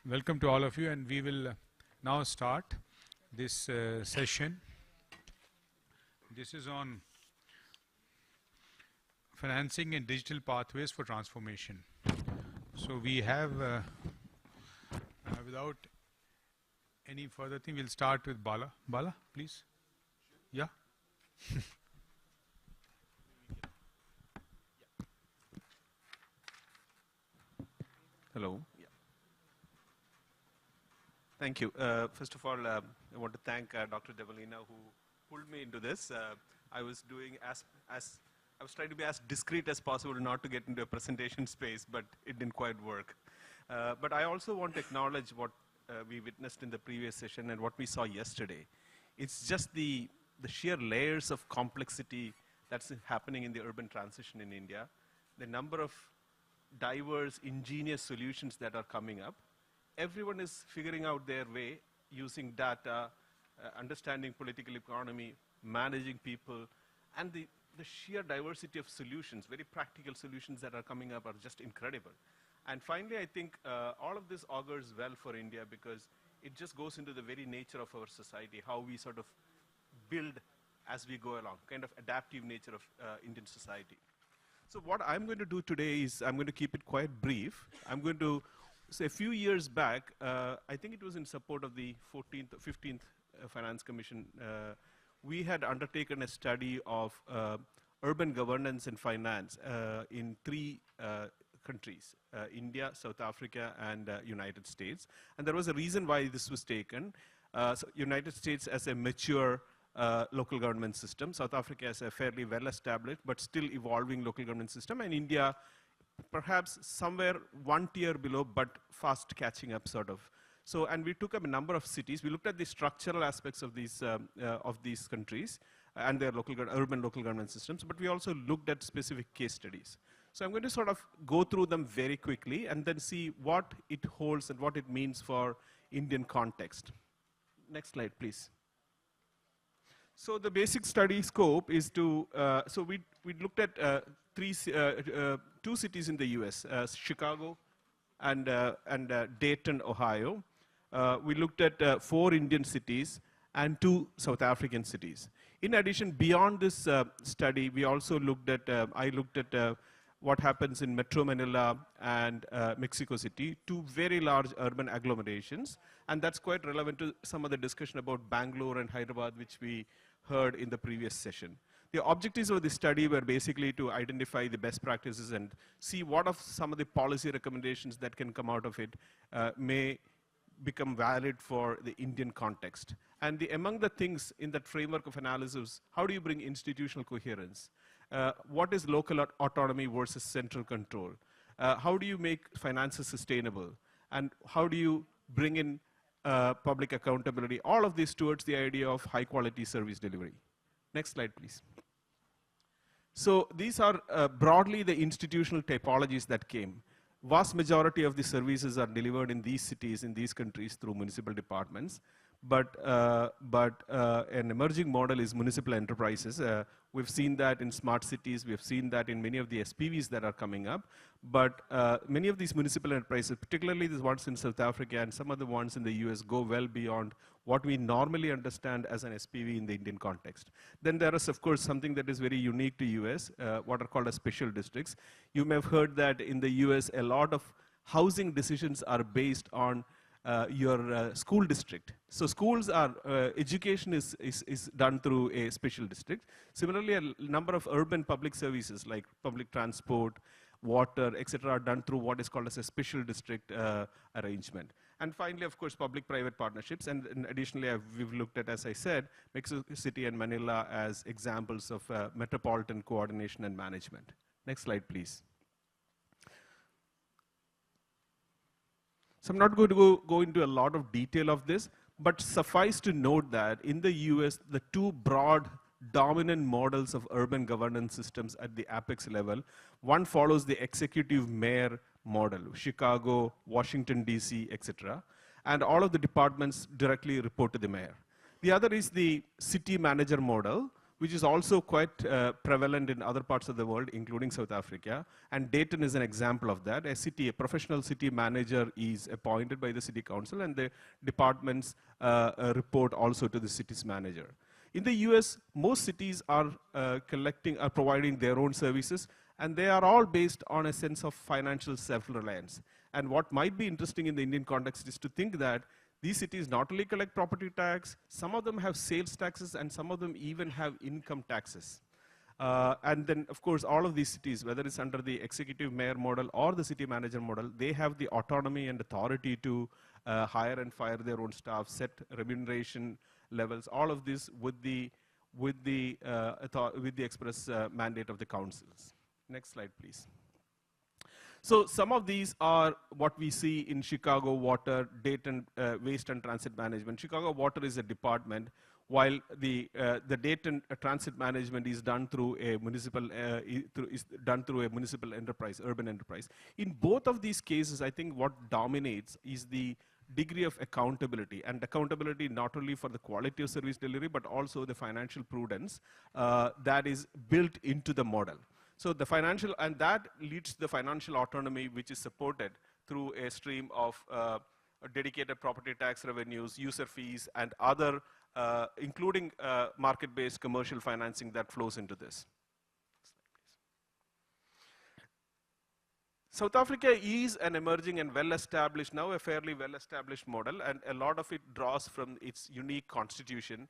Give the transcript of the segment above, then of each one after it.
Welcome to all of you, and we will now start this session. This is on financing and digital pathways for transformation. So we have, without any further thing, we'll start with Bala. Bala, please. Yeah. Hello. Yeah. Thank you. First of all, I want to thank Dr. Devalina who pulled me into this. I was doing I was trying to be as discreet as possible not to get into a presentation space, but it didn't quite work. But I also want to acknowledge what we witnessed in the previous session and what we saw yesterday. It's just the sheer layers of complexity that's happening in the urban transition in India, the number of diverse, ingenious solutions that are coming up. Everyone is figuring out their way using data, understanding political economy, managing people, and the sheer diversity of solutions, very practical solutions that are coming up are just incredible. And finally, I think all of this augurs well for India because it just goes into the very nature of our society, how we sort of build as we go along, kind of adaptive nature of Indian society. So what I'm going to do today is I'm going to keep it quite brief. I'm going to say a few years back, I think it was in support of the 15th Finance Commission, we had undertaken a study of urban governance and finance in three countries, India, South Africa, and United States. And there was a reason why this was taken. So United States as a mature local government system, South Africa as a fairly well-established but still evolving local government system, and India perhaps somewhere one tier below but fast catching up sort of. So, and we took up a number of cities. We looked at the structural aspects of these countries and their urban local government systems, but we also looked at specific case studies. So I'm going to sort of go through them very quickly and then see what it holds and what it means for Indian context. Next slide, please. So the basic study scope is to, so we looked at two cities in the US, Chicago and Dayton, Ohio. We looked at 4 Indian cities and 2 South African cities. In addition, beyond this study, we also looked at, I looked at what happens in Metro Manila and Mexico City, 2 very large urban agglomerations. And that's quite relevant to some of the discussion about Bangalore and Hyderabad, which we heard in the previous session. The objectives of the study were basically to identify the best practices and see what of some of the policy recommendations that can come out of it may become valid for the Indian context. And among the things in that framework of analysis, how do you bring institutional coherence? What is local autonomy versus central control? How do you make finances sustainable? And how do you bring in public accountability? All of this towards the idea of high quality service delivery. Next slide, please. So these are broadly the institutional typologies that came. Vast majority of the services are delivered in these cities, in these countries through municipal departments. But an emerging model is municipal enterprises. We've seen that in smart cities. We've seen that in many of the SPVs that are coming up. But many of these municipal enterprises, particularly the ones in South Africa and some of the ones in the US, go well beyond what we normally understand as an SPV in the Indian context. Then there is, of course, something that is very unique to US, what are called as special districts. You may have heard that in the US, a lot of housing decisions are based on your school district. So schools are, education is done through a special district. Similarly, a number of urban public services like public transport, water, etc. are done through what is called as a special district arrangement. And finally, of course, public-private partnerships. And additionally, we've looked at, as I said, Mexico City and Manila as examples of metropolitan coordination and management. Next slide, please. So I'm not going to go into a lot of detail of this, but suffice to note that in the US, the 2 broad dominant models of urban governance systems at the apex level, one follows the executive mayor model, Chicago, Washington, DC, etc. And all of the departments directly report to the mayor. The other is the city manager model, which is also quite prevalent in other parts of the world, including South Africa. And Dayton is an example of that. A professional city manager is appointed by the city council, and the departments report also to the city's manager. In the US, most cities are providing their own services, and they are all based on a sense of financial self-reliance. And what might be interesting in the Indian context is to think that these cities not only collect property tax, some of them have sales taxes, and some of them even have income taxes. And then, of course, all of these cities, whether it's under the executive mayor model or the city manager model, they have the autonomy and authority to hire and fire their own staff, set remuneration levels, all of this with the express mandate of the councils. Next slide, please. So some of these are what we see in Chicago Water, Dayton Waste and Transit Management. Chicago Water is a department, while the Dayton Transit Management is done through a municipal enterprise, urban enterprise. In both of these cases, I think what dominates is the degree of accountability, and accountability not only for the quality of service delivery, but also the financial prudence that is built into the model. So the financial, and that leads to the financial autonomy, which is supported through a stream of dedicated property tax revenues, user fees, and other, including market-based commercial financing that flows into this. South Africa is an emerging and well-established, now a fairly well-established model, and a lot of it draws from its unique constitution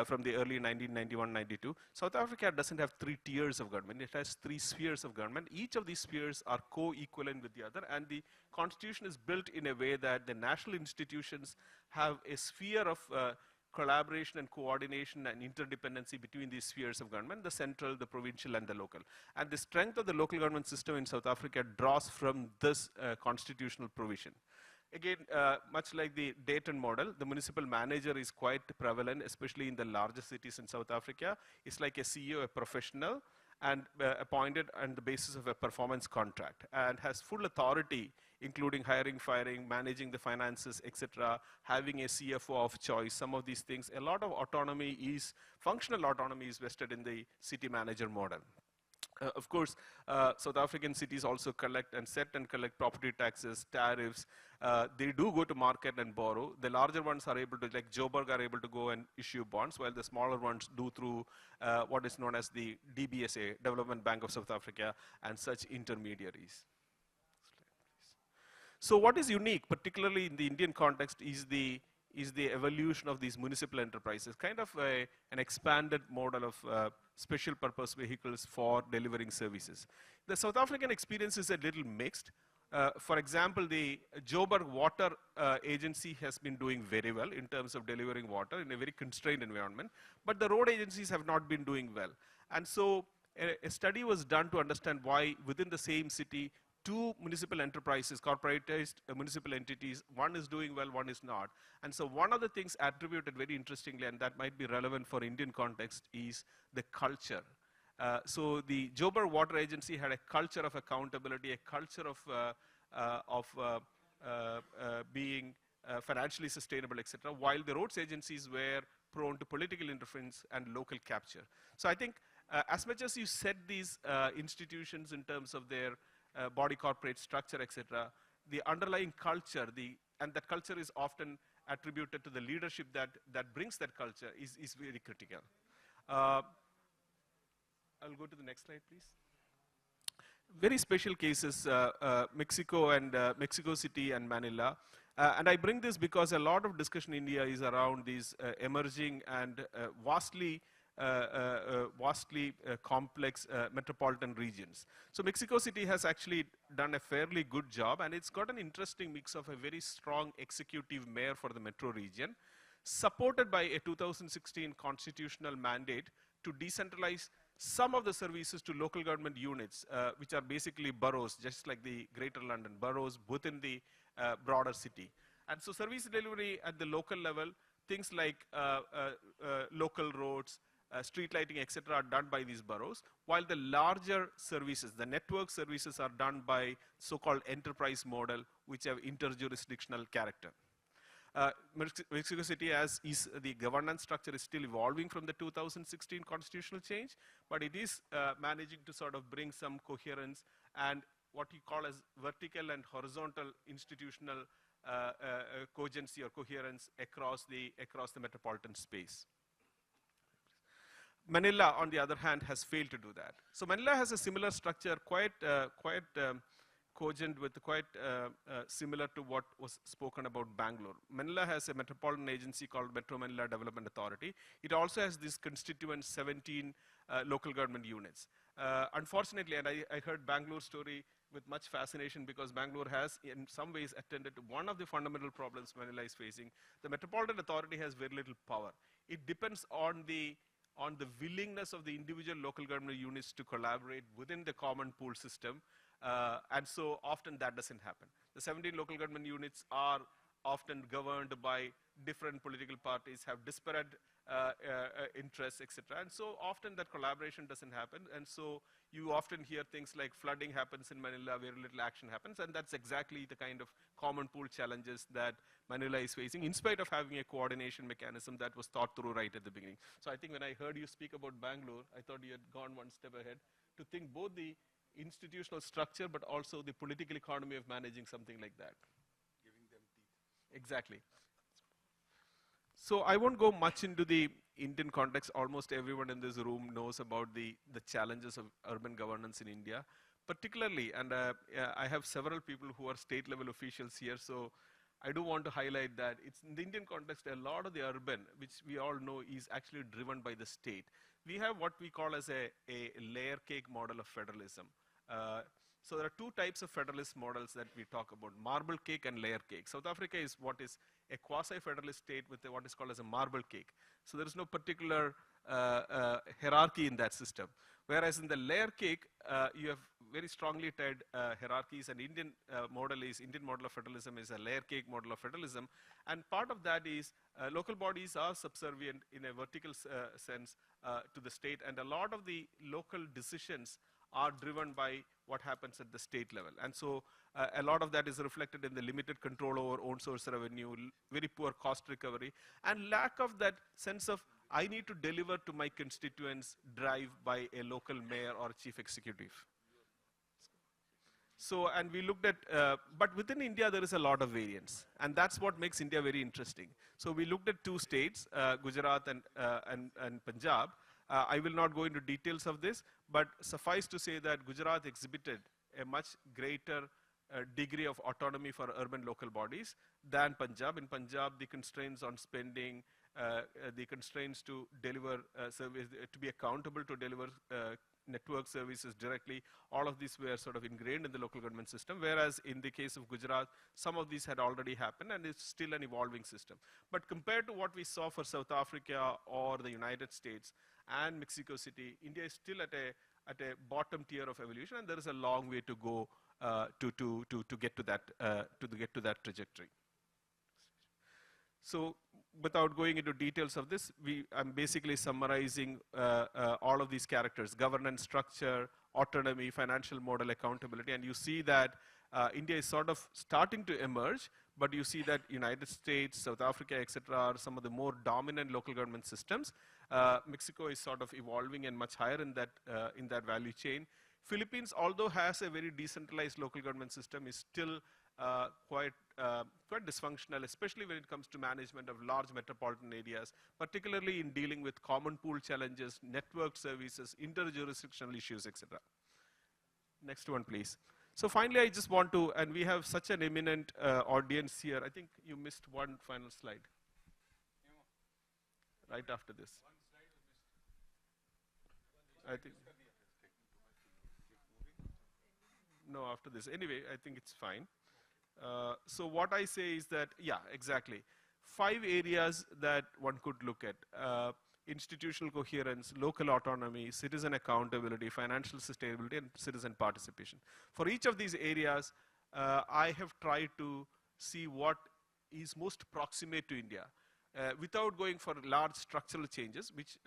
from the early 1991-92. South Africa doesn't have 3 tiers of government, it has 3 spheres of government. Each of these spheres are co-equivalent with the other, and the constitution is built in a way that the national institutions have a sphere of collaboration and coordination and interdependency between these spheres of government, the central, the provincial, and the local. And the strength of the local government system in South Africa draws from this constitutional provision. Again, much like the Dayton model, the municipal manager is quite prevalent, especially in the larger cities in South Africa. It's like a CEO, a professional, and appointed on the basis of a performance contract, and has full authority, including hiring, firing, managing the finances, etc., having a CFO of choice, some of these things. A lot of autonomy is, functional autonomy is vested in the city manager model. Of course, South African cities also collect and set and collect property taxes, tariffs. They do go to market and borrow. The larger ones are able to, like Joburg, are able to go and issue bonds, while the smaller ones do through what is known as the DBSA, Development Bank of South Africa, and such intermediaries. So what is unique, particularly in the Indian context, is the evolution of these municipal enterprises, kind of an expanded model of special purpose vehicles for delivering services. The South African experience is a little mixed. For example, the Joburg Water Agency has been doing very well in terms of delivering water in a very constrained environment, but the road agencies have not been doing well. And so a study was done to understand why within the same city, 2 municipal enterprises, corporatized municipal entities, one is doing well, one is not. And so one of the things attributed very interestingly, and that might be relevant for Indian context, is the culture. So the Joburg Water Agency had a culture of accountability, a culture of being financially sustainable, etc., while the roads agencies were prone to political interference and local capture. So I think as much as you set these institutions in terms of their body corporate structure, etc., the underlying culture, and that culture is often attributed to the leadership that brings that culture, is very critical. I'll go to the next slide, please. Very special cases, Mexico and Mexico City and Manila. And I bring this because a lot of discussion in India is around these emerging and vastly complex metropolitan regions. So Mexico City has actually done a fairly good job, and it's got an interesting mix of a very strong executive mayor for the metro region, supported by a 2016 constitutional mandate to decentralize some of the services to local government units, which are basically boroughs, just like the Greater London boroughs within the broader city. And so service delivery at the local level, things like local roads, street lighting, etc., are done by these boroughs, while the larger services, the network services, are done by so-called enterprise model, which have interjurisdictional character. Mexico City is the governance structure is still evolving from the 2016 constitutional change, but it is managing to sort of bring some coherence and what you call as vertical and horizontal institutional cogency or coherence across the metropolitan space. Manila, on the other hand, has failed to do that. So Manila has a similar structure, quite cogent with quite similar to what was spoken about Bangalore. Manila has a metropolitan agency called Metro Manila Development Authority. It also has these constituent 17 local government units. Unfortunately, and I heard Bangalore's story with much fascination because Bangalore has in some ways attended to one of the fundamental problems Manila is facing. The Metropolitan Authority has very little power. It depends on the willingness of the individual local government units to collaborate within the common pool system. And so often that doesn't happen. The 17 local government units are often governed by different political parties, have disparate interests, etc. And so often that collaboration doesn't happen. And so you often hear things like flooding happens in Manila, very little action happens. And that's exactly the kind of common pool challenges that Manila is facing, in spite of having a coordination mechanism that was thought through right at the beginning. So I think when I heard you speak about Bangalore, I thought you had gone one step ahead to think both the institutional structure, but also the political economy of managing something like that. Giving them teeth. Exactly. So I won't go much into the Indian context. Almost everyone in this room knows about the challenges of urban governance in India, particularly, and I have several people who are state level officials here, so I do want to highlight that it's in the Indian context, a lot of the urban, which we all know is actually driven by the state. We have what we call as a layer cake model of federalism. So there are two types of federalist models that we talk about, marble cake and layer cake. South Africa is what is a quasi-federalist state with what is called as a marble cake. So there is no particular hierarchy in that system. Whereas in the layer cake, you have very strongly tied hierarchies, and Indian model of federalism is a layer cake model of federalism. And part of that is local bodies are subservient in a vertical sense to the state, and a lot of the local decisions are driven by what happens at the state level. And so a lot of that is reflected in the limited control over own source revenue, very poor cost recovery, and lack of that sense of I need to deliver to my constituents drive by a local mayor or chief executive. So, and we looked at, but within India there is a lot of variance, and that's what makes India very interesting. So we looked at two states, Gujarat and Punjab. I will not go into details of this, but suffice to say that Gujarat exhibited a much greater degree of autonomy for urban local bodies than Punjab. In Punjab, the constraints on spending, the constraints to deliver service, to be accountable to deliver network services directly, all of these were sort of ingrained in the local government system, whereas in the case of Gujarat, some of these had already happened and it's still an evolving system. But compared to what we saw for South Africa or the United States and Mexico City, India is still at a bottom tier of evolution, and there is a long way to go to get to that trajectory. So without going into details of this, I'm basically summarizing all of these characters: governance structure, autonomy, financial model, accountability. And you see that India is sort of starting to emerge, but you see that United States, South Africa, etc., are some of the more dominant local government systems. Mexico is sort of evolving and much higher in that value chain. Philippines, although has a very decentralized local government system, is still quite dysfunctional, especially when it comes to management of large metropolitan areas, particularly in dealing with common pool challenges, network services, interjurisdictional issues, etc. Next one, please. So finally, I just want to, and we have such an eminent audience here. I think you missed one final slide. Right after this. I think. No, after this. Anyway, I think it's fine. So what I say is that, yeah, exactly. 5 areas that one could look at. Institutional coherence, local autonomy, citizen accountability, financial sustainability, and citizen participation. For each of these areas, I have tried to see what is most proximate to India. Without going for large structural changes, which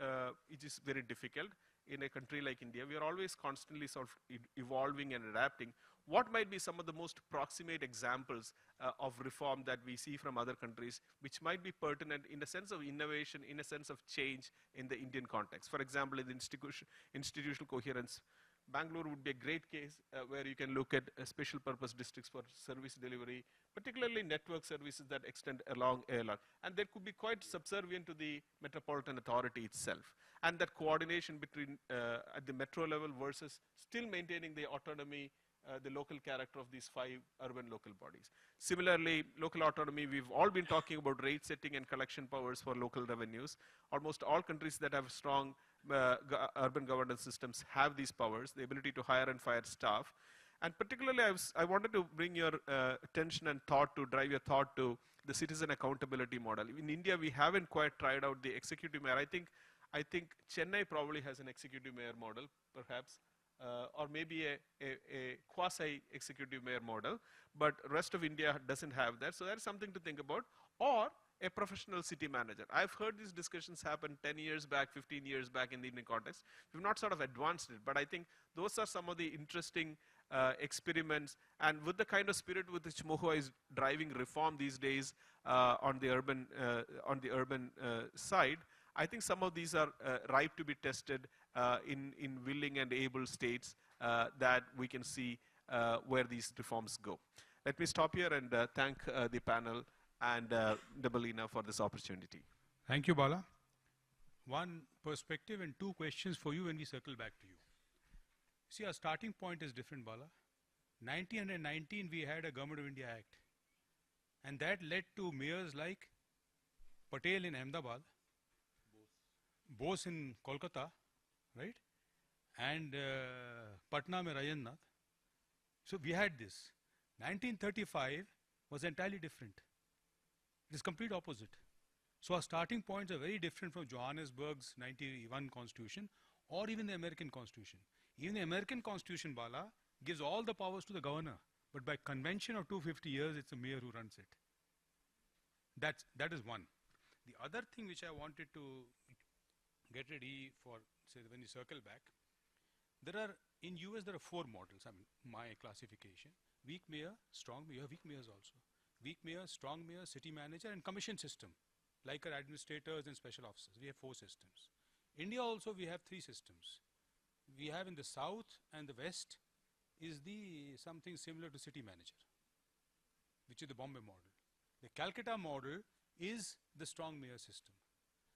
is very difficult in a country like India. We are always constantly sort of evolving and adapting. what might be some of the most proximate examples of reform that we see from other countries, which might be pertinent in a sense of innovation, in a sense of change in the Indian context. For example, in the institutional coherence, Bangalore would be a great case where you can look at special purpose districts for service delivery, particularly network services that extend along ALR. And they could be quite subservient to the metropolitan authority itself. And that coordination between at the metro level versus still maintaining the autonomy, the local character of these 5 urban local bodies. Similarly, local autonomy, we've all been talking about rate setting and collection powers for local revenues. Almost all countries that have strong urban governance systems have these powers, the ability to hire and fire staff. And particularly, I wanted to bring your attention and thought to drive your thought to the citizen accountability model. In India, we haven't quite tried out the executive mayor. I think Chennai probably has an executive mayor model, perhaps, or maybe a quasi-executive mayor model, but rest of India doesn't have that. So that's something to think about. Or a professional city manager. I've heard these discussions happen 10 years back, 15 years back in the Indian context. We've not sort of advanced it, but I think those are some of the interesting experiments. And with the kind of spirit with which Mohua is driving reform these days on the urban side, I think some of these are ripe to be tested in willing and able states that we can see where these reforms go. Let me stop here and thank the panel and Debalina for this opportunity. Thank you, Bala. One perspective and 2 questions for you when we circle back to you. See, our starting point is different, Bala. 1919, we had a Government of India Act. And that led to mayors like Patel in Ahmedabad, Bose in Kolkata, right? And Patna mein Rajannath. So we had this. 1935 was entirely different. It is complete opposite. So our starting points are very different from Johannesburg's 91 constitution or even the American constitution. Even the American constitution, Bala, gives all the powers to the governor. But by convention of 250 years, it's the mayor who runs it. That is one. The other thing which I wanted to get ready for, say, when you circle back, in US there are 4 models, I mean, my classification. Weak mayor, strong mayor, weak mayors also. Weak mayor, strong mayor, city manager, and commission system, like our administrators and special officers. We have 4 systems. India also, we have 3 systems. We have in the south and the west is something similar to city manager, which is the Bombay model. The Calcutta model is the strong mayor system.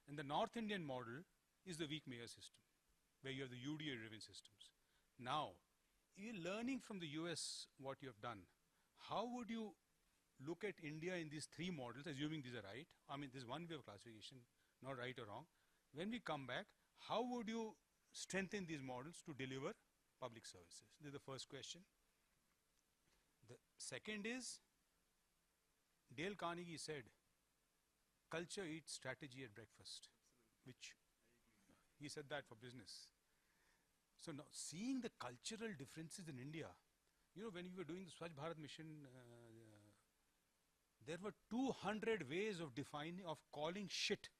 And the North Indian model is the weak mayor system, where you have the UDA-driven systems. Now, you're learning from the US what you have done. How would you look at India in these 3 models, assuming these are right? I mean, this is one way of classification, not right or wrong. When we come back, how would you strengthen these models to deliver public services? This is the first question. The second is, Dale Carnegie said, culture eats strategy at breakfast, which he said that for business. So now, seeing the cultural differences in India, you know, when we were doing the Swachh Bharat mission, there were 200 ways of calling shit.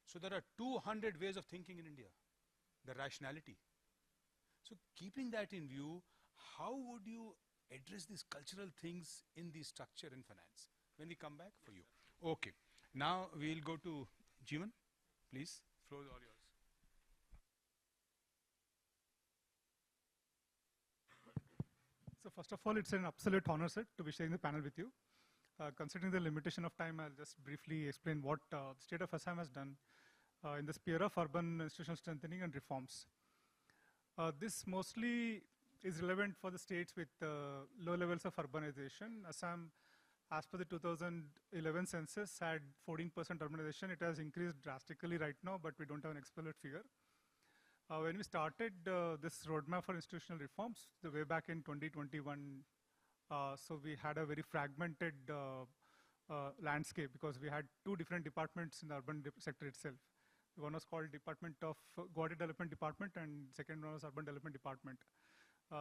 So there are 200 ways of thinking in India, the rationality. So keeping that in view, how would you address these cultural things in the structure and finance? When we come back for you. Okay. Now we'll go to Jeevan. Please, floor is all yours. So first of all, it's an absolute honor, sir, to be sharing the panel with you. Considering the limitation of time, I'll just briefly explain what the state of Assam has done in the sphere of urban institutional strengthening and reforms. This mostly is relevant for the states with low levels of urbanization. Assam, as per the 2011 census, had 14% urbanization. It has increased drastically right now, but we don't have an explicit figure. When we started this roadmap for institutional reforms, the way back in 2021, so we had a very fragmented landscape because we had 2 different departments in the urban sector itself. One was called Department of Guwahati Development Department, and second one was Urban Development Department.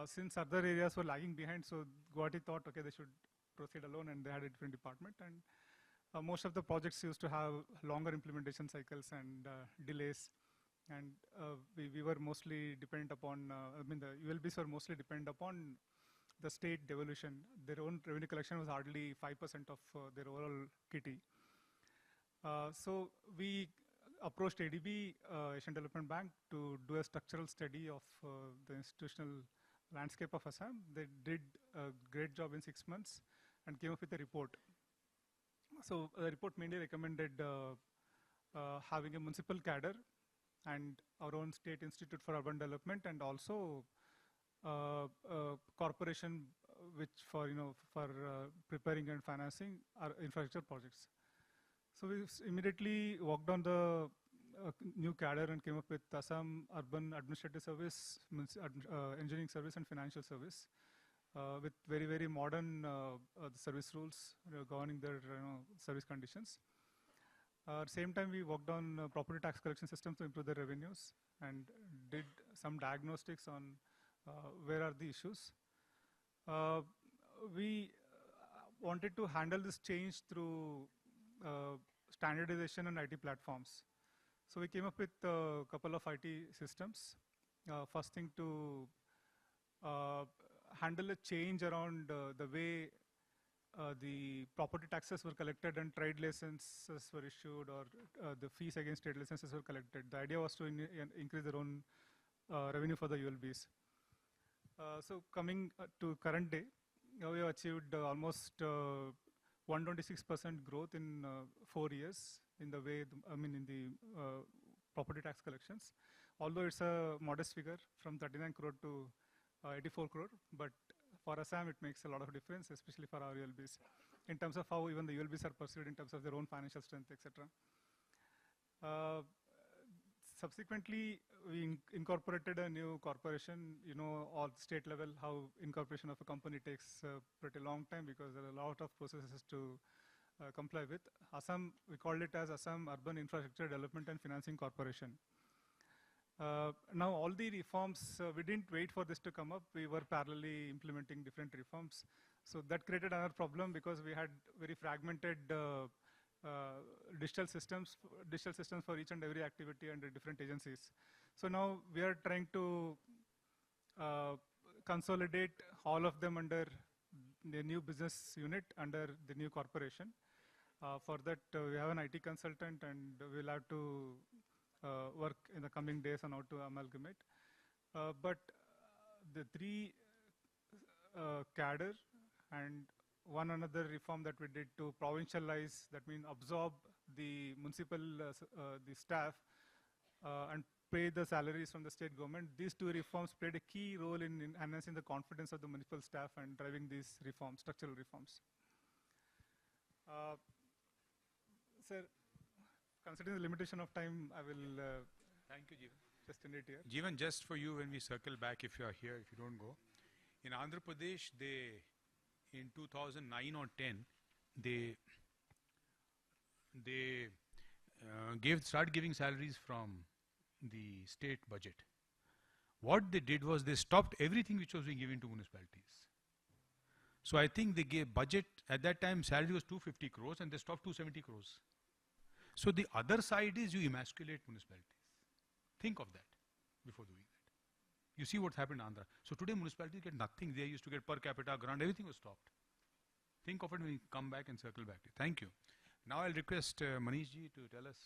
Since other areas were lagging behind, so Guwahati thought, okay, they should proceed alone, and they had a different department. And most of the projects used to have longer implementation cycles and delays. And we were mostly dependent upon, I mean, the ULBs were mostly dependent upon the state devolution. Their own revenue collection was hardly 5% of their overall kitty. So we approached ADB, Asian Development Bank, to do a structural study of the institutional landscape of Assam. They did a great job in 6 months and came up with a report. So the report mainly recommended having a municipal cadre and our own state institute for urban development, and also corporation which for preparing and financing our infrastructure projects. So we immediately worked on the new cadre and came up with Assam Urban Administrative Service, Engineering Service and Financial Service, with very, very modern service rules governing their service conditions. At the same time, we worked on property tax collection systems to improve the revenues and did some diagnostics on where are the issues. We wanted to handle this change through standardization on IT platforms. So we came up with a couple of IT systems. First thing, to handle a change around the way the property taxes were collected and trade licenses were issued, or the fees against trade licenses were collected. The idea was to increase their own revenue for the ULBs. So coming to current day, we have achieved almost 126% growth in 4 years in the way, in the property tax collections. Although it's a modest figure from 39 crore to 84 crore, but for Assam it makes a lot of difference, especially for our ULBs, in terms of how even the ULBs are perceived in terms of their own financial strength, etc. Subsequently, we incorporated a new corporation. All state level, how incorporation of a company takes a pretty long time because there are a lot of processes to comply with. Assam, we called it as Assam Urban Infrastructure Development and Financing Corporation. Now all the reforms, we didn't wait for this to come up. We were parallelly implementing different reforms. So that created another problem because we had very fragmented digital systems for each and every activity under different agencies. So now we are trying to consolidate all of them under the new business unit, under the new corporation. For that, we have an IT consultant, and we'll have to work in the coming days on how to amalgamate. But the three cadre and one another reform that we did to provincialize, that means absorb the municipal the staff and pay the salaries from the state government. These two reforms played a key role in enhancing the confidence of the municipal staff and driving these reforms, structural reforms. Sir, considering the limitation of time, I will Thank you, Jeevan. just end it here. Jeevan, just for you, when we circle back, if you are here, if you don't go, in Andhra Pradesh, they, in 2009 or 10, they started giving salaries from the state budget. What they did was they stopped everything which was being given to municipalities. So I think they gave budget, at that time salary was 250 crores and they stopped 270 crores. So the other side is you emasculate municipalities. Think of that before doing that. You see what's happened in Andhra. So today municipalities get nothing. They used to get per capita grant, everything was stopped. Think of it when we come back and circle back. Thank you. Now I'll request Manish ji to tell us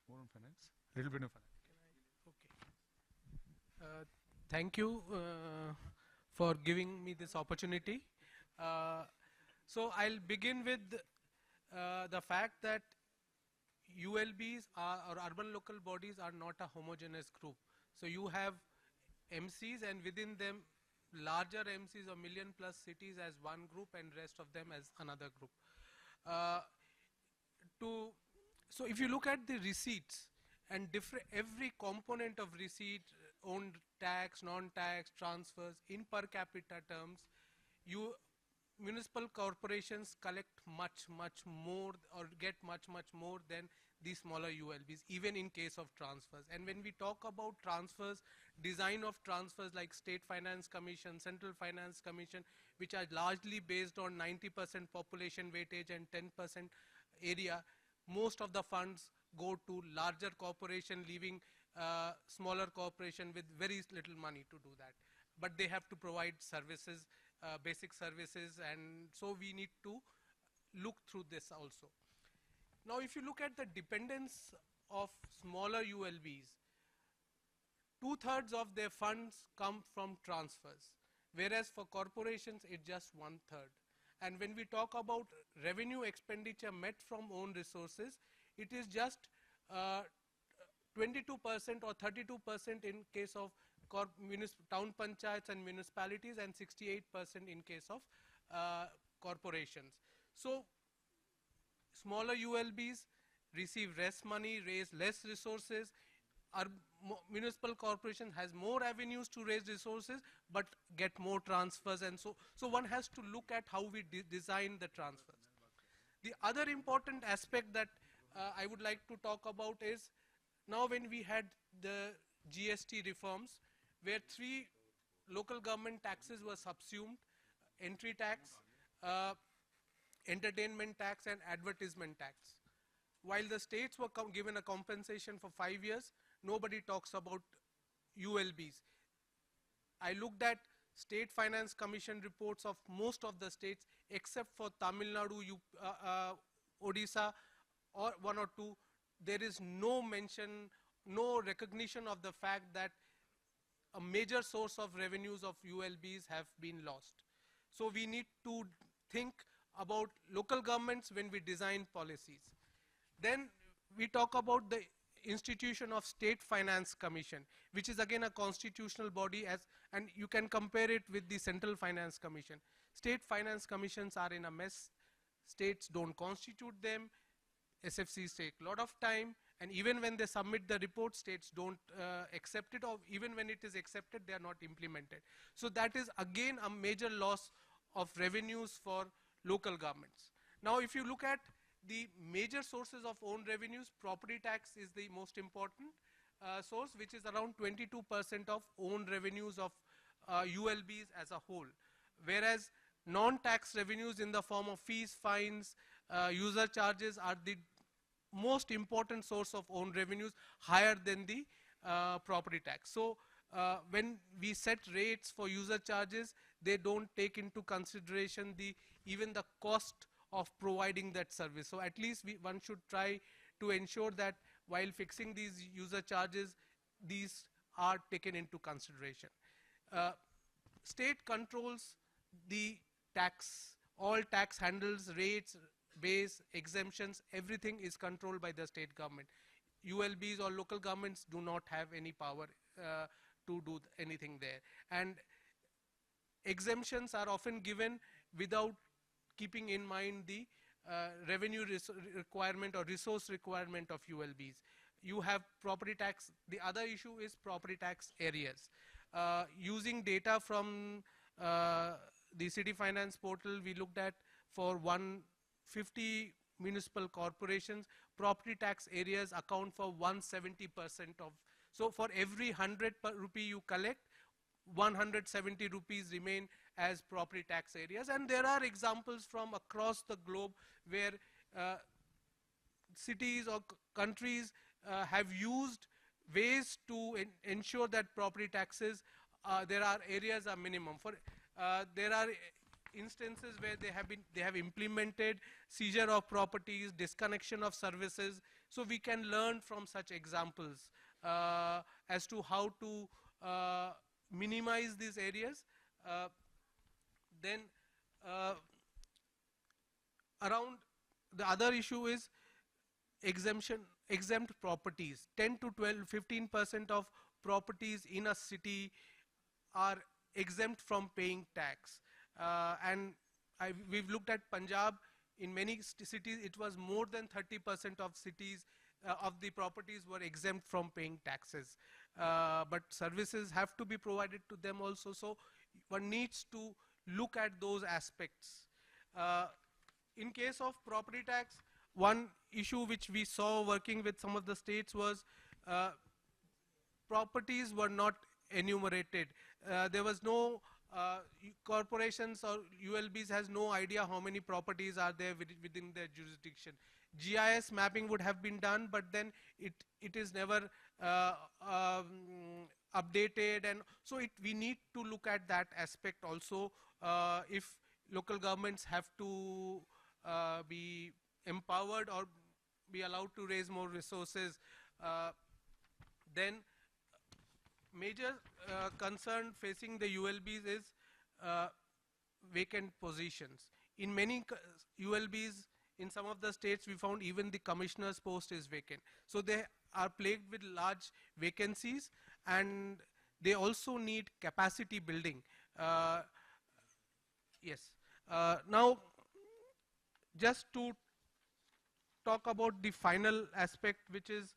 more on finance, a little bit of finance. Okay. Thank you for giving me this opportunity. So I'll begin with the fact that ULBs or urban local bodies are not a homogeneous group. So you have MCs, and within them larger MCs or million plus cities as one group and rest of them as another group. So if you look at the receipts and every component of receipt, owned tax, non-tax, transfers in per capita terms, municipal corporations collect much more or get much more than the smaller ULBs, even in case of transfers. And when we talk about transfers, design of transfers like State Finance Commission, Central Finance Commission, which are largely based on 90% population weightage and 10% area, most of the funds go to larger corporation, leaving smaller corporation with very little money to do that. But they have to provide services basic services, and so we need to look through this also. Now if you look at the dependence of smaller ULBs, 2/3 of their funds come from transfers, whereas for corporations it's just 1/3. And when we talk about revenue expenditure met from own resources, it is just 22% or 32% in case of town panchayats and municipalities, and 68% in case of corporations. So smaller ULBs receive less money, raise less resources. Our municipal corporation has more avenues to raise resources but get more transfers, and so one has to look at how we design the transfers. The other important aspect that I would like to talk about is, now when we had the GST reforms, where 3 local government taxes were subsumed: entry tax, entertainment tax, and advertisement tax. While the states were given a compensation for 5 years, nobody talks about ULBs. I looked at State Finance Commission reports of most of the states except for Tamil Nadu, Odisha, or 1 or 2. There is no mention, no recognition of the fact that a major source of revenues of ULBs have been lost. So we need to think about local governments when we design policies. Then we talk about the institution of State Finance Commission, which is again a constitutional body, and you can compare it with the Central Finance Commission. State Finance Commissions are in a mess. States don't constitute them. SFCs take a lot of time, and even when they submit the report, states don't accept it, or even when it is accepted, they are not implemented. So that is again a major loss of revenues for local governments. Now if you look at the major sources of own revenues, property tax is the most important source, which is around 22% of own revenues of ULBs as a whole. Whereas non-tax revenues in the form of fees, fines, user charges are the most important source of own revenues, higher than the property tax. So when we set rates for user charges, they don't take into consideration even the cost of providing that service. So at least one should try to ensure that while fixing these user charges, these are taken into consideration. State controls the tax, all tax handles, rates, base, exemptions, everything is controlled by the state government. ULBs or local governments do not have any power to do anything there. And exemptions are often given without keeping in mind the revenue requirement or resource requirement of ULBs. You have property tax. The other issue is property tax areas. Using data from the City Finance portal, we looked at for 150 municipal corporations, property tax areas account for 170% of. So for every 100 rupee you collect, 170 rupees remain as property tax areas. And there are examples from across the globe where cities or countries have used ways to ensure that property taxes, there are areas are minimum. There are instances where they have implemented seizure of properties, disconnection of services. So we can learn from such examples as to how to minimize these areas. Then around the other issue is exempt properties. 10 to 12, 15% of properties in a city are exempt from paying tax. And we've looked at Punjab. In many cities, it was more than 30% of cities of the properties were exempt from paying taxes. But services have to be provided to them also. So one needs to look at those aspects. In case of property tax, one issue which we saw working with some of the states was properties were not enumerated. There was no corporations or ULBs has no idea how many properties are there within their jurisdiction. GIS mapping would have been done, but then it is never updated, and so we need to look at that aspect also if local governments have to be empowered or be allowed to raise more resources, then major concern facing the ULBs is vacant positions. In many ULBs, in some of the states, we found even the commissioner's post is vacant. So they are plagued with large vacancies, and they also need capacity building. Yes. Now, just to talk about the final aspect, which is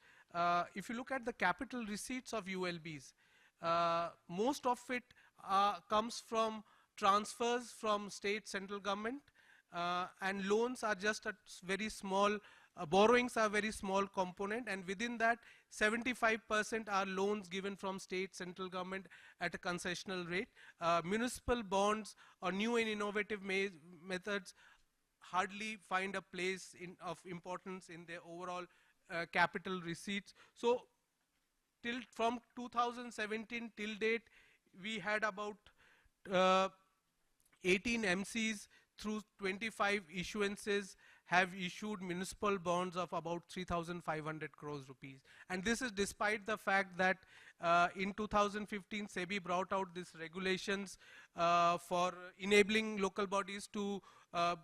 if you look at the capital receipts of ULBs, most of it comes from transfers from state central government, and loans are just a very small, borrowings are very small component, and within that 75% are loans given from state central government at a concessional rate. Municipal bonds or new and innovative methods hardly find a place of importance in their overall capital receipts. So from 2017 till date, we had about 18 MCs through 25 issuances have issued municipal bonds of about 3,500 crores rupees. And this is despite the fact that in 2015, SEBI brought out these regulations for enabling local bodies to,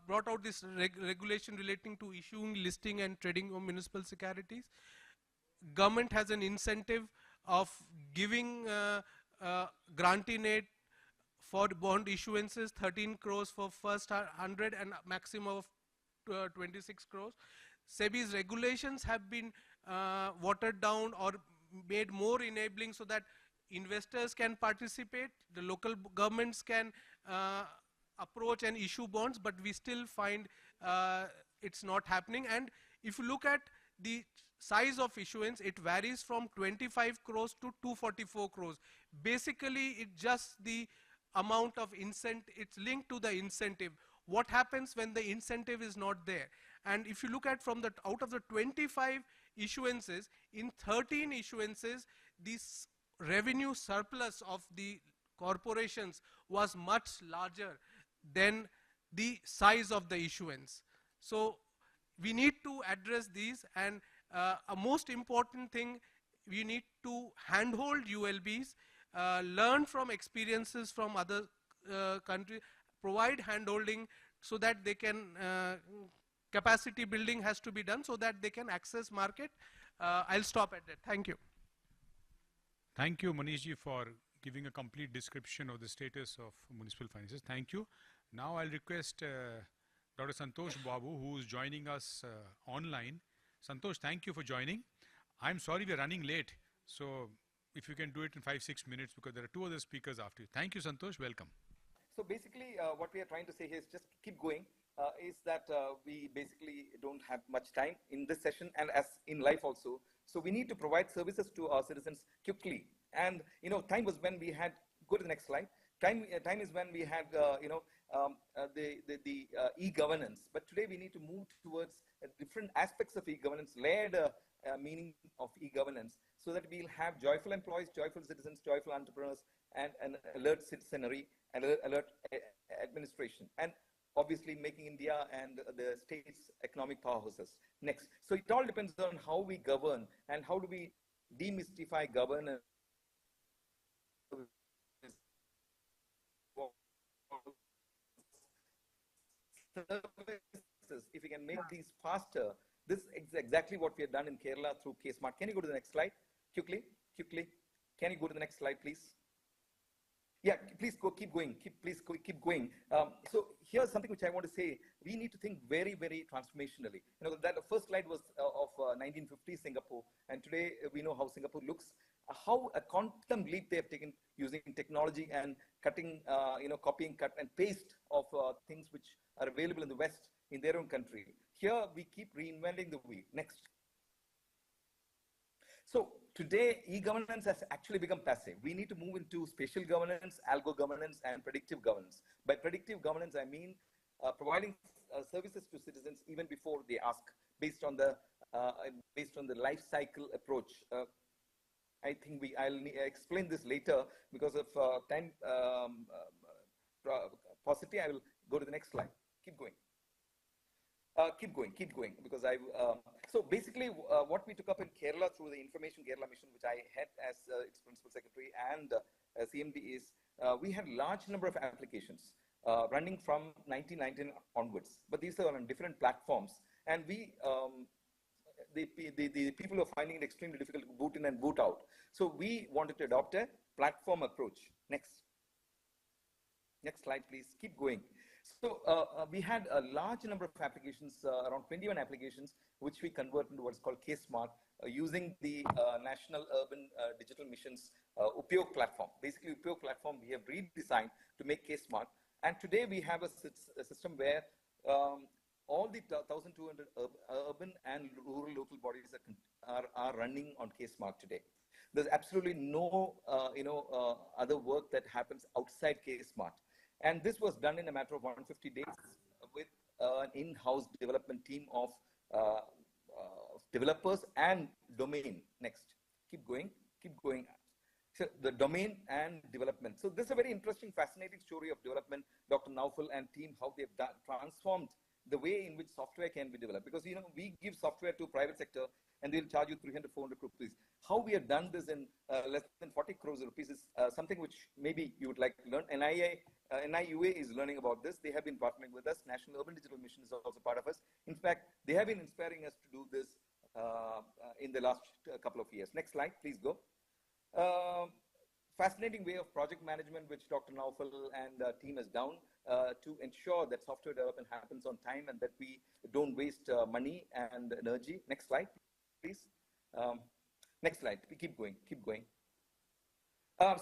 brought out this regulation relating to issuing, listing and trading of municipal securities. Government has an incentive of giving grantee aid for bond issuances, 13 crores for first 100 and maximum of 26 crores. SEBI's regulations have been watered down or made more enabling so that investors can participate, the local governments can approach and issue bonds, but we still find it's not happening. And if you look at the size of issuance, it varies from 25 crores to 244 crores. Basically, it's just the amount of incentive, it's linked to the incentive. What happens when the incentive is not there? And if you look at from the, out of the 25 issuances, in 13 issuances, this revenue surplus of the corporations was much larger than the size of the issuance. So we need to address these, and a most important thing, we need to handhold ULBs, learn from experiences from other countries, provide handholding so that they can, capacity building has to be done so that they can access market. I'll stop at that. Thank you. Thank you, Manish ji, for giving a complete description of the status of municipal finances. Thank you. Now I'll request Dr. Santhosh Babu, who is joining us online. Santhosh, thank you for joining. I'm sorry we're running late, so if you can do it in 5-6 minutes, because there are two other speakers after you. Thank you, Santhosh. Welcome. So basically, what we are trying to say here is just keep going. Is that we basically don't have much time in this session, and as in life also. So we need to provide services to our citizens quickly. And you know, time was when we had, go to the next slide. Time is when we had the e-governance. But today we need to move towards different aspects of e-governance, layered meaning of e-governance, so that we'll have joyful employees, joyful citizens, joyful entrepreneurs, and an alert citizenry and alert administration. And obviously making India and the states economic powerhouses. Next. So it all depends on how we govern and how do we demystify governance. If we can make these faster, this is exactly what we have done in Kerala through K-Smart. Can you go to the next slide? Quickly. Can you go to the next slide, please? Yeah, please go, keep going, keep going. So here's something which I want to say. We need to think very, very transformationally. You know, that the first slide was of 1950 Singapore, and today we know how Singapore looks. How a quantum leap they have taken using technology and cutting, copying, cut and paste of things which are available in the West in their own country. Here we keep reinventing the wheel. Next. So today, e-governance has actually become passive. We need to move into spatial governance, algo governance, and predictive governance. By predictive governance, I mean providing services to citizens even before they ask, based on the life cycle approach. I think I'll explain this later because of time paucity. I will go to the next slide. Keep going. Keep going, because so basically what we took up in Kerala through the Information Kerala mission, which I had as its principal secretary and CMD, is we had large number of applications running from 1919 onwards, but these are on different platforms, and we the people are finding it extremely difficult to boot in and boot out. So we wanted to adopt a platform approach. Next slide, please. Keep going. So we had a large number of applications, around 21 applications, which we converted into what's called K-Smart, using the National Urban Digital Mission's Upyog platform. Basically, Upyog platform we have redesigned to make K-Smart. And today we have a system where all the 1,200 urban and rural local bodies are running on K-Smart today. There's absolutely no other work that happens outside K-Smart. And this was done in a matter of 150 days with an in-house development team of developers and domain. Next, keep going. So the domain and development. So this is a very interesting, fascinating story of development, Dr. Naufal and team, how they've transformed the way in which software can be developed. Because, we give software to private sector and they'll charge you 300, 400 rupees. How we have done this in less than 40 crores rupees is something which maybe you would like to learn. NIUA is learning about this. They have been partnering with us. National Urban Digital Mission is also part of us. In fact, they have been inspiring us to do this in the last couple of years. Next slide, please go. Fascinating way of project management, which Dr. Naufal and team has done to ensure that software development happens on time and that we don't waste money and energy. Next slide, please. Next slide. We keep going.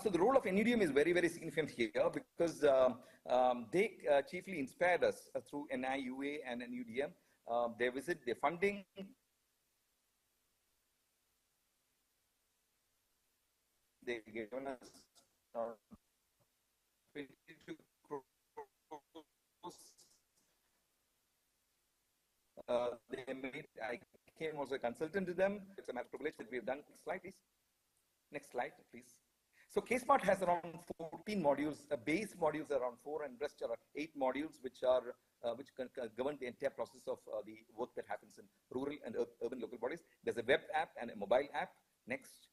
So the role of NUDM is very, very significant here, because they chiefly inspired us through NIUA and NUDM. They visit, their funding. They've given us 22 crores. They made, I came also a consultant to them. It's a matter of privilege that we have done. Next slide, please. Next slide, please. So K-Smart has around 14 modules. Base modules are around 4, and rest are 8 modules, which govern the entire process of the work that happens in rural and urban local bodies. There's a web app and a mobile app. Next.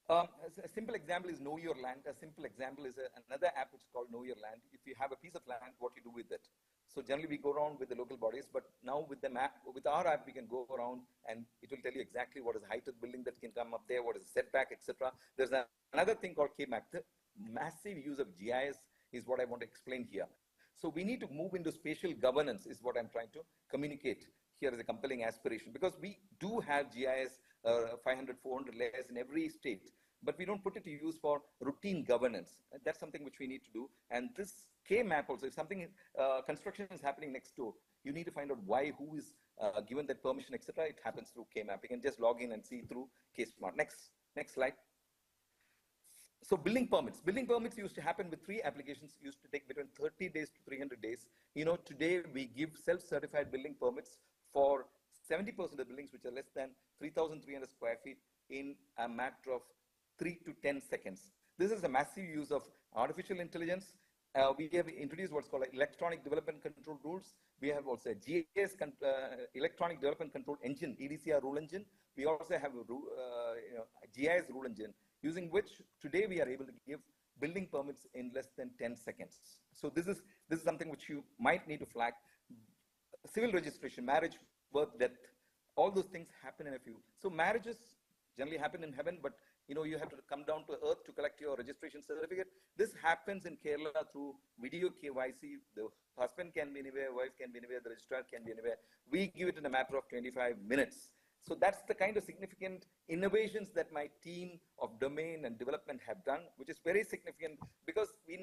A simple example is Know Your Land. A simple example is another app which is called Know Your Land. If you have a piece of land, what you do with it? So generally we go around with the local bodies, but now with the map, with our app, we can go around and it will tell you exactly what is the height of the building that can come up there, what is the setback, etc. There's another thing called K-Map. The massive use of GIS is what I want to explain here. So we need to move into spatial governance is what I'm trying to communicate here as a compelling aspiration, because we do have GIS 500, 400 layers in every state, but we don't put it to use for routine governance. That's something which we need to do. And this K-map also, if something, construction is happening next door, you need to find out why, who is given that permission, etc. It happens through K-map. You can just log in and see through K-Smart. Next slide. So building permits used to happen with 3 applications, used to take between 30 days to 300 days. Today we give self-certified building permits for 70% of the buildings which are less than 3,300 square feet in a matter of 3 to 10 seconds. This is a massive use of artificial intelligence. We have introduced what's called electronic development control rules. We have also a GIS, electronic development control engine, EDCR rule engine. We also have a GIS rule engine, using which today we are able to give building permits in less than 10 seconds. So this is something which you might need to flag. Civil registration, marriage, birth, death, all those things happen in a few. So marriages generally happen in heaven, but you have to come down to earth to collect your registration certificate. This happens in Kerala through video KYC. The husband can be anywhere, wife can be anywhere, the registrar can be anywhere. We give it in a matter of 25 minutes. So that's the kind of significant innovations that my team of domain and development have done, which is very significant, because we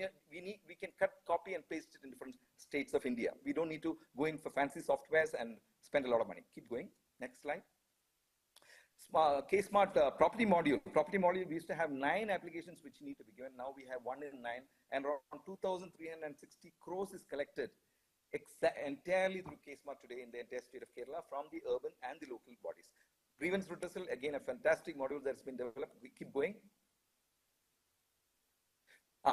can cut, copy and paste it in different states of India. We don't need to go in for fancy softwares and spend a lot of money. Keep going. Next slide. K-Smart property module. Property module, we used to have 9 applications which need to be given. Now we have 1 in 9, and around 2,360 crores is collected entirely through K-Smart today in the entire state of Kerala from the urban and the local bodies. Grievance redressal, again, a fantastic module that's been developed. We keep going.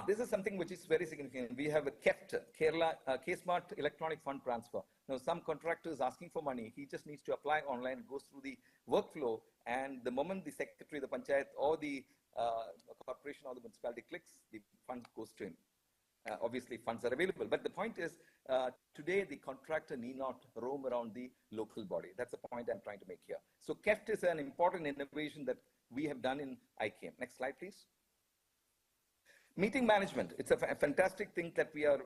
This is something which is very significant. We have a KEFT, Kerala K-Smart Electronic Fund Transfer. Now, some contractor is asking for money. He just needs to apply online. It goes through the workflow, and the moment the secretary, the panchayat, or the corporation or the municipality clicks, the fund goes to him. Obviously, funds are available. But the point is, today the contractor need not roam around the local body. That's the point I'm trying to make here. So KEFT is an important innovation that we have done in IKM. Next slide, please. Meeting management. It's a fantastic thing that we are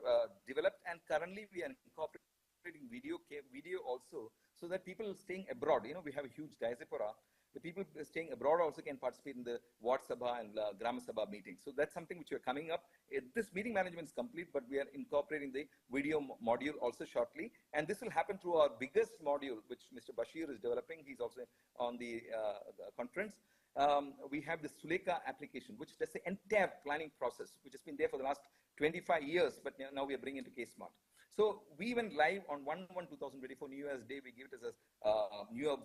developed, and currently we are incorporating video also, so that people staying abroad, we have a huge diaspora. The people staying abroad also can participate in the Ward Sabha and Gram Sabha meetings. So that's something which we are coming up. This meeting management is complete, but we are incorporating the video module also shortly. And this will happen through our biggest module, which Mr. Bashir is developing. He's also on the conference. We have the Suleka application, which does the entire planning process, which has been there for the last 25 years, but now we are bringing it to K-Smart. So we went live on 1/1/2024, New Year's Day. We give it as a New Year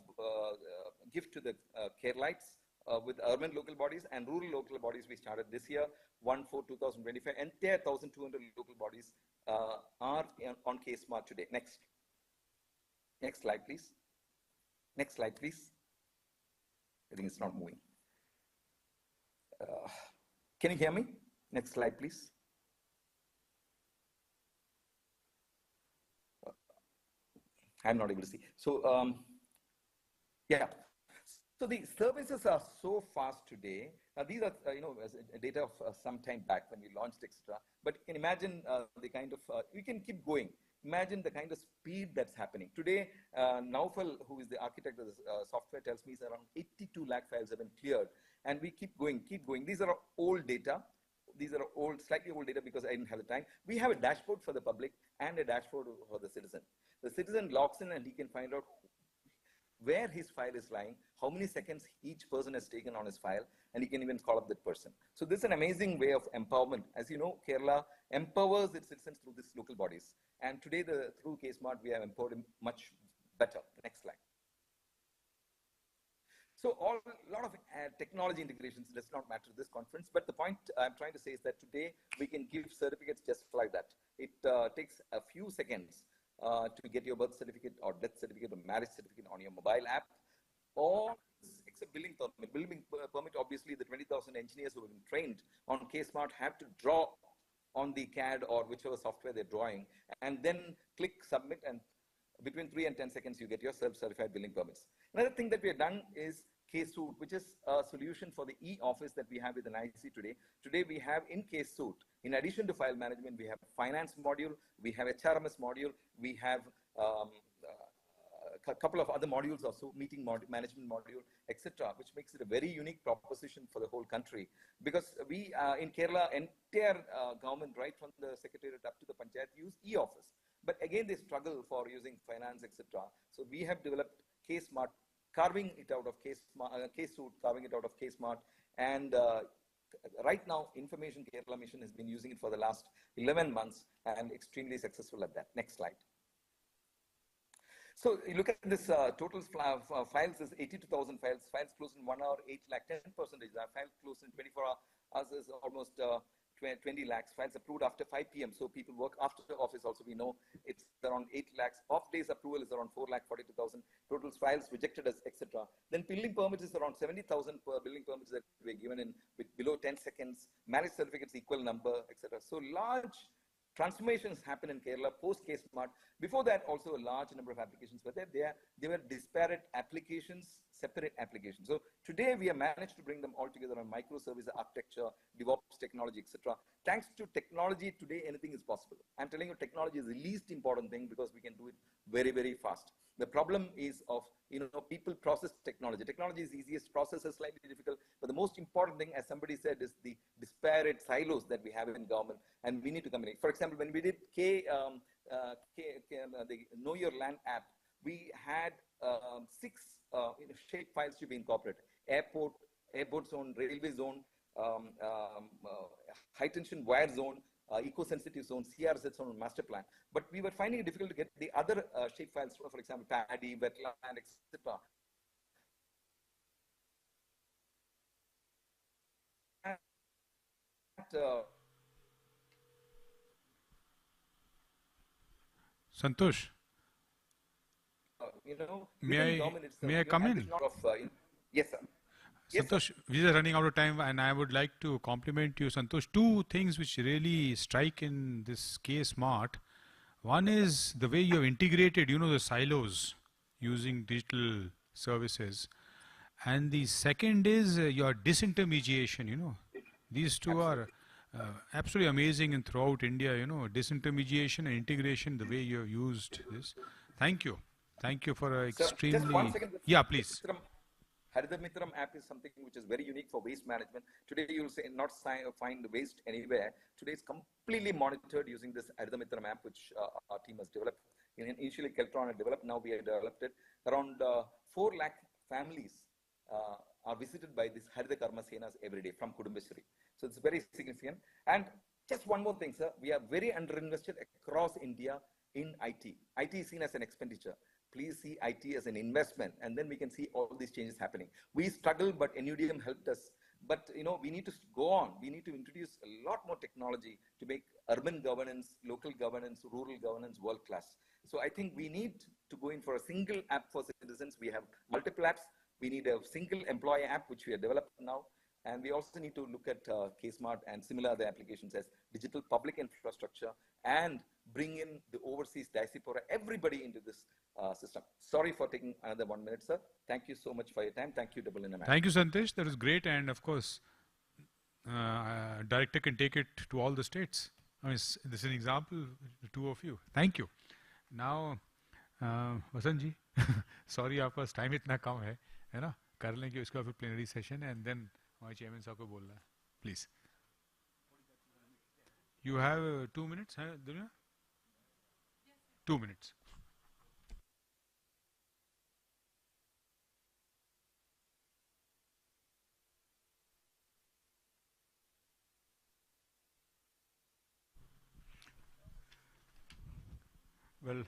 gift to the Keralites with urban local bodies and rural local bodies. We started this year, 1/4/2025. Entire 1,200 local bodies are on K-Smart today. Next slide, please. Next slide, please. I think it's not moving. Can you hear me? Next slide, please. I'm not able to see. So, yeah. So the services are so fast today. These are, data of some time back when we launched, etc. But you can imagine the kind of, we can keep going. Imagine the kind of speed that's happening. Today, Naufal, who is the architect of this software, tells me around 82 lakh files have been cleared. And we keep going. These are old data. These are slightly old data because I didn't have the time. We have a dashboard for the public and a dashboard for the citizen. The citizen logs in and he can find out where his file is lying, how many seconds each person has taken on his file, and he can even call up that person. So this is an amazing way of empowerment. As you know, Kerala empowers its citizens through these local bodies. And today, through K-Smart, we have empowered him much better. Next slide. So a lot of technology integrations does not matter to this conference, but the point I'm trying to say is that today we can give certificates just like that. It takes a few seconds to get your birth certificate or death certificate or marriage certificate on your mobile app, or except building permit. Building permit, obviously, the 20,000 engineers who have been trained on K-Smart have to draw on the CAD or whichever software they're drawing, and then click submit, and between 3 and 10 seconds, you get your self-certified building permits. Another thing that we have done is K-Suite, which is a solution for the e-office that we have with an IC today. Today, we have in K-Suite, in addition to file management, we have finance module, we have HRMS module, we have a couple of other modules also, meeting management module, etc., which makes it a very unique proposition for the whole country. Because we, in Kerala, entire government, right from the secretariat up to the panchayat, use e-office. But again, they struggle for using finance, etc. So we have developed K-Smart, carving it out of K-Suite, carving it out of K-Smart. And right now, Information Kerala Mission has been using it for the last 11 months and extremely successful at that. Next slide. So you look at this total files is 82,000 files. Files closed in 1 hour, 8 lakh, 10%. Files closed in 24 hours is almost 20 lakhs. Files approved after 5 p.m. So people work after the office also. We know it's around 8 lakhs. Off days approval is around 4 lakh 42,000. Total files rejected as etc. Then building permits is around 70,000 per building permits that were given in below 10 seconds. Marriage certificates equal number, etc. So large transformations happen in Kerala post K-Smart. Before that, also a large number of applications were there. They were disparate applications, separate applications. So today we have managed to bring them all together on microservice architecture, DevOps technology, etc. Thanks to technology, today anything is possible. I'm telling you, technology is the least important thing because we can do it very, very fast. The problem is of, people process technology. Technology is easiest, process is slightly difficult, but the most important thing, as somebody said, is the disparate silos that we have in government, and we need to combine. For example, when we did the Know Your Land app, we had 6 shape files to be incorporated: airport zone, railway zone, high tension wire zone, eco-sensitive zone, CRZ zone, master plan. But we were finding it difficult to get the other shape files, for example, paddy, wetland, etc. Santhosh, You know, May within I- government itself, may I you know, come and in? it's not of, yes, sir. Yes, sir. Santhosh, we are running out of time, and I would like to compliment you, Santhosh. Two things which really strike in this case smart. One is the way you have integrated, the silos using digital services. And the second is your disintermediation. These two are absolutely amazing in throughout India, disintermediation and integration, the way you have used this. Thank you. Thank you for Sir, just one extremely... second. Yeah, please. Haridha Mitram app is something which is very unique for waste management. Today you will say not find waste anywhere. Today it's completely monitored using this Haridha Mitram app, which our team has developed. Initially Keltron had developed, now we have developed it. Around 4 lakh families are visited by this Haridha Karma Senas every day from Kudumbashri. So it's very significant. And just one more thing, sir. We are very underinvested across India in IT. IT is seen as an expenditure. Please see IT as an investment, and then we can see all these changes happening. We struggle, but NUDM helped us. But we need to go on. We need to introduce a lot more technology to make urban governance, local governance, rural governance world class. So I think we need to go in for a single app for citizens. We have multiple apps. We need a single employee app, which we have developed now. And we also need to look at K-Smart and similar other applications as digital public infrastructure and bring in the overseas diaspora, everybody into this system. Sorry for taking another 1 minute, sir. Thank you so much for your time. Thank you, Double in a Thank you, Santhosh. That was great. And of course, director can take it to all the states. I mean, this is an example, the two of you. Thank you. Now, Vasanth ji, sorry, आपका time इतना कम है ना? कर लेंगे उसका फिर plenary session and then हमारे chairman साहब को बोलना है. Please. You have 2 minutes, है दुनिया? 2 minutes. Well,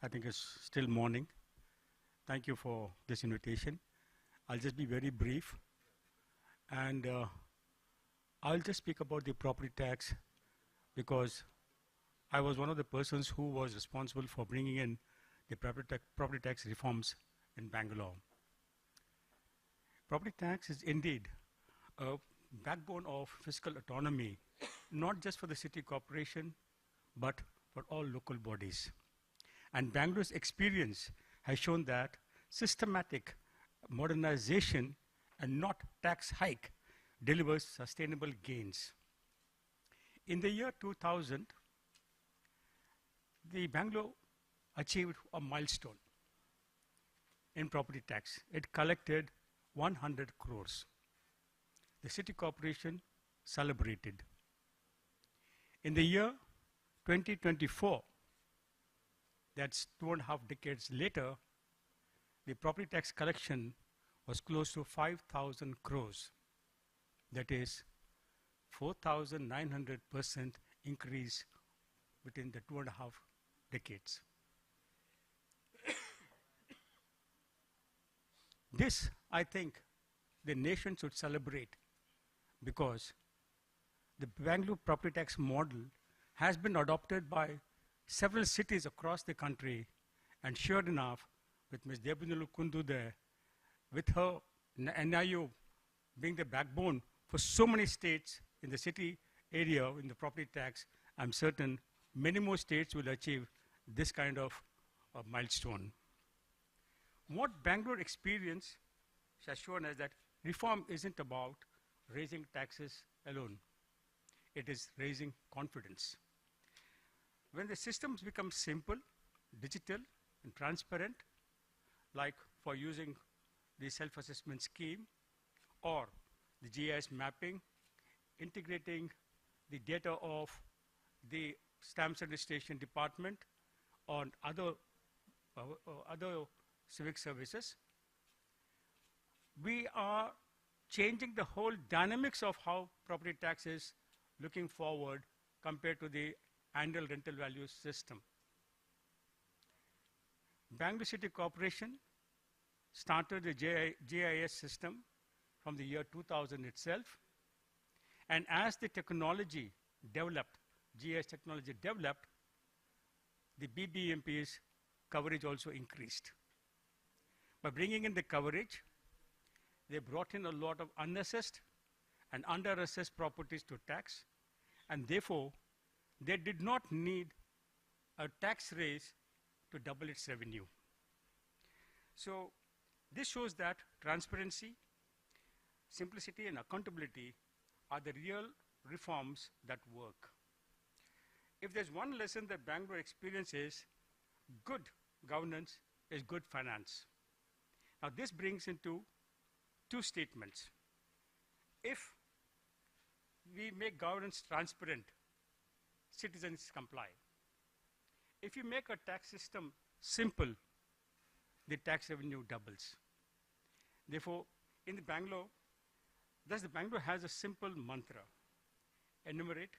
I think it's still morning. Thank you for this invitation. I'll just be very brief. And I'll just speak about the property tax because I was one of the persons who was responsible for bringing in the property tax reforms in Bangalore. Property tax is indeed a backbone of fiscal autonomy, not just for the city corporation, but for all local bodies. And Bangalore's experience has shown that systematic modernization and not tax hike delivers sustainable gains. In the year 2000, the Bangalore achieved a milestone in property tax. It collected 100 crores. The city corporation celebrated. In the year 2024, that's 2.5 decades later, the property tax collection was close to 5,000 crores. That is 4,900% increase within the 2.5 decades. This, I think, the nation should celebrate because the Bangalore property tax model has been adopted by several cities across the country, and sure enough, with Ms. Debunulu Kundu there, with her NIU being the backbone for so many states in the city area in the property tax, I'm certain many more states will achieve this kind of milestone. What Bangalore experience has shown us that reform isn't about raising taxes alone. It is raising confidence. When the systems become simple, digital, and transparent, like for using the self-assessment scheme or the GIS mapping, integrating the data of the stamps registration department on other civic services, we are changing the whole dynamics of how property tax is looking forward compared to the annual rental value system. Bangalore City Corporation started the GIS system from the year 2000 itself. And as the technology developed, GIS technology developed, the BBMP's coverage also increased. By bringing in the coverage, they brought in a lot of unassessed and under-assessed properties to tax, and therefore, they did not need a tax raise to double its revenue. So this shows that transparency, simplicity, and accountability are the real reforms that work. If there's one lesson that Bangalore experiences, good governance is good finance. Now this brings into two statements. If we make governance transparent, citizens comply. If you make a tax system simple, the tax revenue doubles. Therefore, in the Bangalore has a simple mantra: enumerate,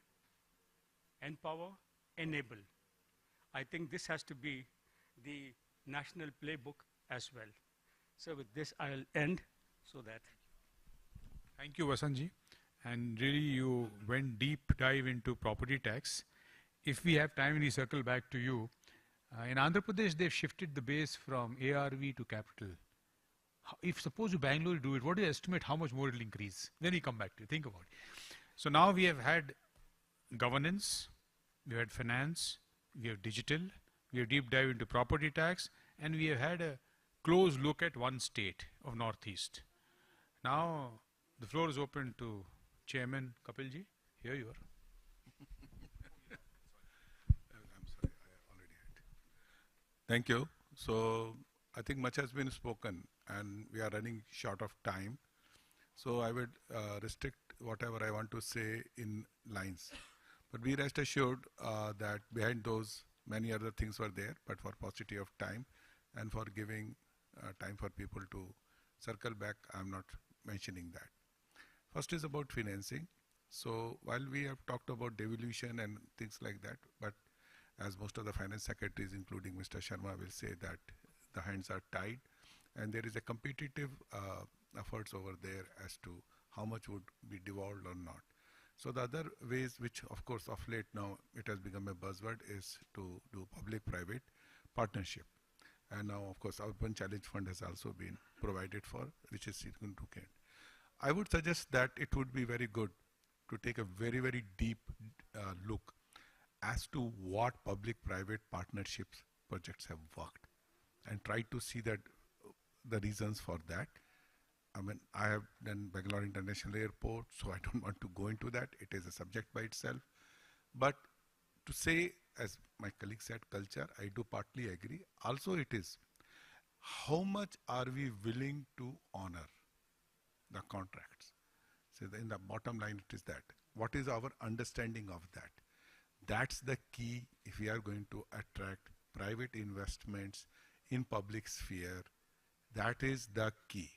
empower, enable. I think this has to be the national playbook as well. So with this, I'll end so that. Thank you, Vasanth. And really, you went deep dive into property tax. If we have time, we circle back to you. In Andhra Pradesh, they've shifted the base from ARV to capital. If suppose you Bangalore do it, what do you estimate how much more it will increase? Then we come back to you. Think about it. So now we have had governance, we had finance, we have digital, we have deep dive into property tax, and we have had a close look at one state of Northeast. Now the floor is open to Chairman Kapil ji. Here you are. I'm sorry, I already had. Thank you. So I think much has been spoken and we are running short of time. So I would restrict whatever I want to say in lines. But be rest assured that behind those many other things were there, but for paucity of time and for giving time for people to circle back, I'm not mentioning that. First is about financing. So while we have talked about devolution and things like that, but as most of the finance secretaries, including Mr. Sharma, will say that the hands are tied and there is a competitive efforts over there as to how much would be devolved or not. So the other ways, which of course of late now it has become a buzzword, is to do public-private partnership. And now of course Urban Challenge Fund has also been provided for, which is significant. I would suggest that it would be very good to take a very, very deep look as to what public-private partnerships projects have worked and try to see that the reasons for that. I mean, I have done Bangalore International Airport, so I don't want to go into that. It is a subject by itself. But to say, as my colleague said, culture, I do partly agree. Also it is, how much are we willing to honor the contracts? So in the bottom line, it is that. What is our understanding of that? That's the key if we are going to attract private investments in public sphere. That is the key.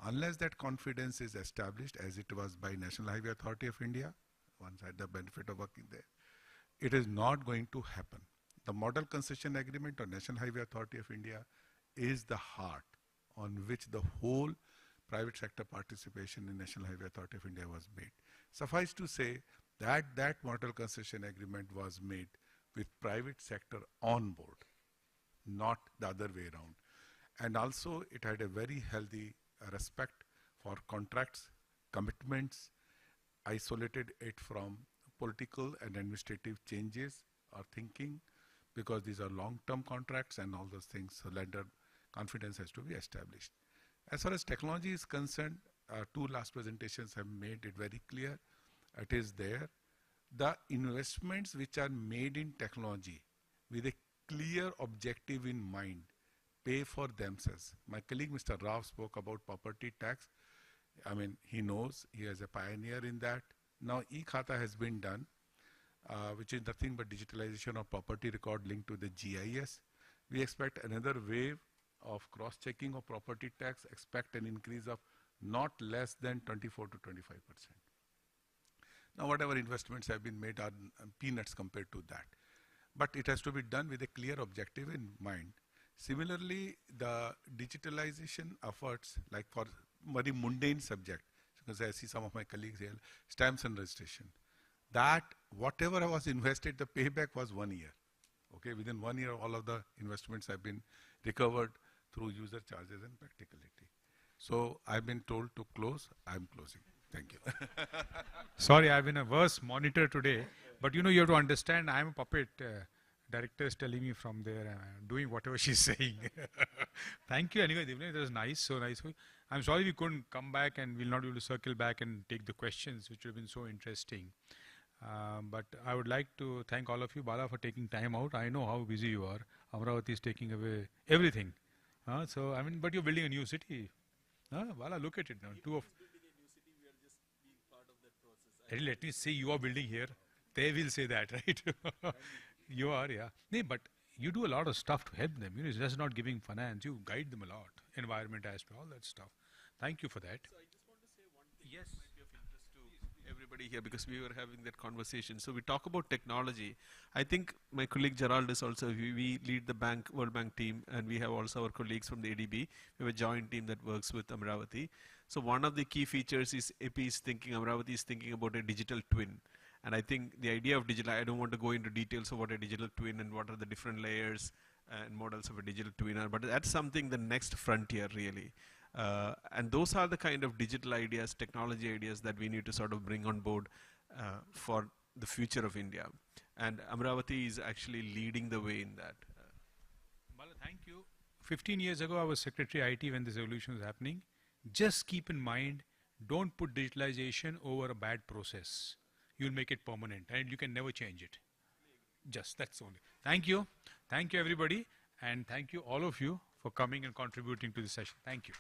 Unless that confidence is established, as it was by National Highway Authority of India, once I had the benefit of working there, it is not going to happen. The Model Concession Agreement on National Highway Authority of India is the heart on which the whole private sector participation in National Highway Authority of India was made. Suffice to say that that Model Concession Agreement was made with private sector on board, not the other way around. And also it had a very healthy respect for contracts, commitments, isolated it from political and administrative changes or thinking, because these are long-term contracts and all those things, so lender confidence has to be established. As far as technology is concerned, two last presentations have made it very clear. It is there. The investments which are made in technology with a clear objective in mind pay for themselves. My colleague Mr. Rao spoke about property tax. I mean, he knows, he is a pioneer in that. Now e-Khata has been done, which is nothing but digitalization of property record linked to the GIS. We expect another wave of cross-checking of property tax, expect an increase of not less than 24 to 25%. Now whatever investments have been made are peanuts compared to that. But it has to be done with a clear objective in mind. Similarly, the digitalization efforts, like for very mundane subject, because I see some of my colleagues here, stamps and registration, that whatever was invested, the payback was 1 year. Okay, within 1 year, all of the investments have been recovered through user charges and practicality. So I've been told to close. I'm closing. Thank you. Sorry, I've been a worse monitor today, but you know, you have to understand, I'm a puppet. Director is telling me from there, doing whatever she's saying. Thank you anyway, Divya, that was nice, so nice. I'm sorry we couldn't come back and we'll not be able to circle back and take the questions, which have been so interesting. But I would like to thank all of you, Bala, for taking time out. I know how busy you are. Amravati is taking away everything. So, I mean, but you're building a new city. Bala, look at it now. Let me say you are building here. They will say that, right? You are, yeah. No, but you do a lot of stuff to help them. You know, it's just not giving finance. You guide them a lot. Environment aspect, all that stuff. Thank you for that. So I just want to say one thing. Yes. Might be of interest to everybody here because we were having that conversation. So we talk about technology. I think my colleague Gerald is also, we lead the World Bank team, and we have also our colleagues from the ADB. We have a joint team that works with Amravati. So one of the key features is Amravati is thinking about a digital twin. And I think the idea of digital, I don't want to go into details of what a digital twin and what are the different layers and models of a digital twin are, but that's something the next frontier really. And those are the kind of digital ideas, technology ideas that we need to sort of bring on board for the future of India. And Amravati is actually leading the way in that. Bala, thank you. 15 years ago, I was Secretary IT when this evolution was happening. Just keep in mind, don't put digitalization over a bad process. You'll make it permanent and you can never change it. Just that's only. Thank you. Thank you everybody. And thank you all of you for coming and contributing to this session. Thank you.